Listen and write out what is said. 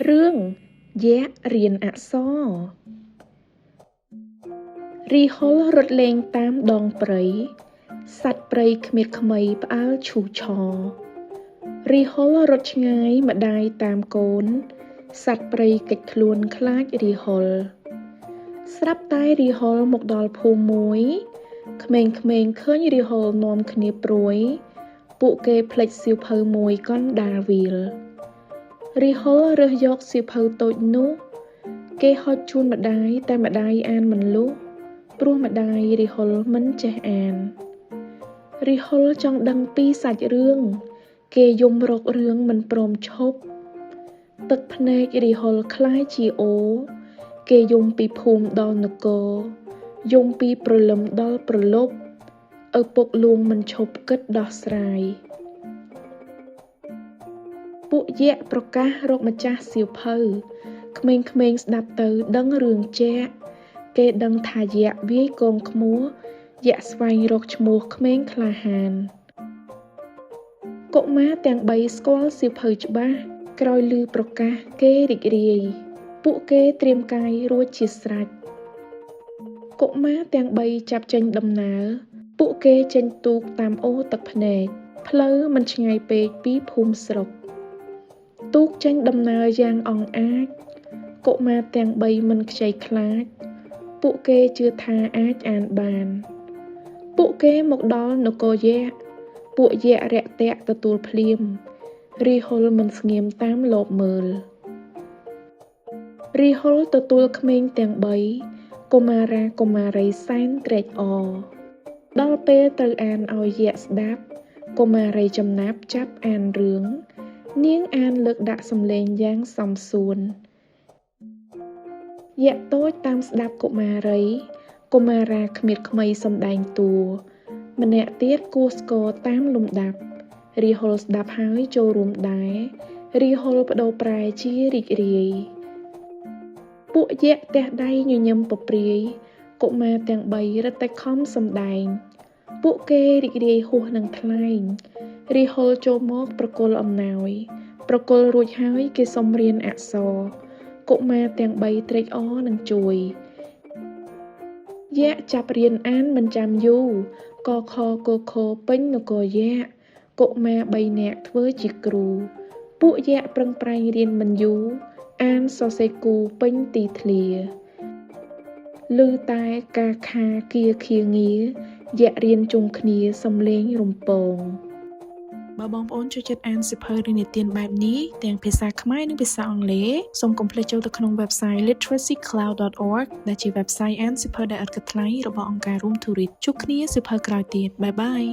เรื่องแยะเรียนอักษรរីហុលរត់លេងតាមដងព្រៃសត្វព្រៃគ្មៀតខ្មៃផ្អើលឈូឆររីហុលរត់ឆ្ងាយម្ដាយតាមកូនសត្វព្រៃគេចខ្លួនខ្លាចរីហុលស្រាប់តែរីហុលមកដល់ភូមិមួយក្មេងៗឃើញរីហុលនាំគ្នាព្រួយពួកគេភ្លេចសៀវភៅមួយកណ្ដាលវាលរីហុលរើសយកសៀវភៅតូចនោះគេហុចជូនម្ដាយតែម្ដាយអានមិនលុះព្រោះម្ដាយរីហុលមិនចេះអានរីហុលចង់ដឹងពីសាច់រឿងគេយំរករឿងមិនព្រមឈប់ទឹកភ្នែករីហុលក្លាយជាអូគេយំពីភូមិដល់នគរយំពីព្រលឹមដល់ព្រលប់ឪពុកលួងមិនឈប់គិតដោះស្រាយពួកយក្សប្រកាសរកម្ចាស់សៀវភៅក្មេងៗស្ដាប់ទៅដឹងរឿងជាក់គេដឹងថាយក្សវាយកងឃ្មោះយក្សស្វែងរកឈ្មោះក្មេងក្លាហានកុមារទាំង3ស្គាល់សៀវភៅច្បាស់ក្រោយឮប្រកាសគេរីករាយពួកគេត្រៀមកាយរួចជាស្រេចកុមារទាំង3ចាប់ចេញដំណើរពួកគេចេញទូកតាមអូរទឹកភ្នែកផ្លូវមិនឆ្ងាយពេកពីភូមិស្រុកទូកចេញដំណើរយ៉ាងអង់អាចកុមារទាំង3មិនខ្ចីខ្លាចពួកគេជឿថាអាចអានបានពួកគេមកដល់នគរយក្សពួកយក្សរាក់ទាក់ទទួលភ្លាមរីហុលមិនស្ងៀមតាមលបមើលរីហុលទទួលក្មេងទាំង3កុមារាកុមារីសែនត្រេកអរដល់ពេលត្រូវអានឲ្យយក្សស្ដាប់កុមារីចំណាប់ចាប់អានរឿងនាងអានលើកដាក់សំឡេងយ៉ាងសមសួនយក្សតូចតាមស្ដាប់កុមារីកុមារាគ្មៀតខ្មៃសំដែងតួម្នាក់ទៀតគោះស្គរតាមលំដាប់រីហុលស្ដាប់ហើយចូលរួមដែររីហុលបដូរប្រែជារីករាយពួកយក្សទះដៃញញឹមពព្រាយកុមារទាំង3រត់តែខំសំដែងពួកគេរីករាយហួសនឹងថ្លែងរីហុលចូលមកប្រគល់អំណោយប្រគល់រួចហើយគេសុំរៀនអក្សរកុមារទាំង3ត្រេកអរនឹងជួយយក្សចាប់រៀនអានមិនចាំយូរកខកខពេញនគរយក្សកុមារ3នាក់ធ្វើជាគ្រូពួកយក្សប្រឹងប្រែងរៀនមិនយូរអានសរសេរគូពេញទីធ្លាឮតែកាខាគៀខៀងាយក្សរៀនជុំគ្នាសំឡេងរំពងបើបងប្អូនចូលចិត្តអានសៀវភៅរឿងនិទានបែបនេះទាំងភាសាខ្មែរនិងភាសាអង់គ្លេសសូមកុំភ្លេចចូលទៅក្នុង website literacycloud.org ដែលជា website អានសៀវភៅដែលឥតគិតថ្លៃរបស់អង្គការ Room to Read ជួបគ្នាសៀវភៅក្រោយទៀតបាយបាយ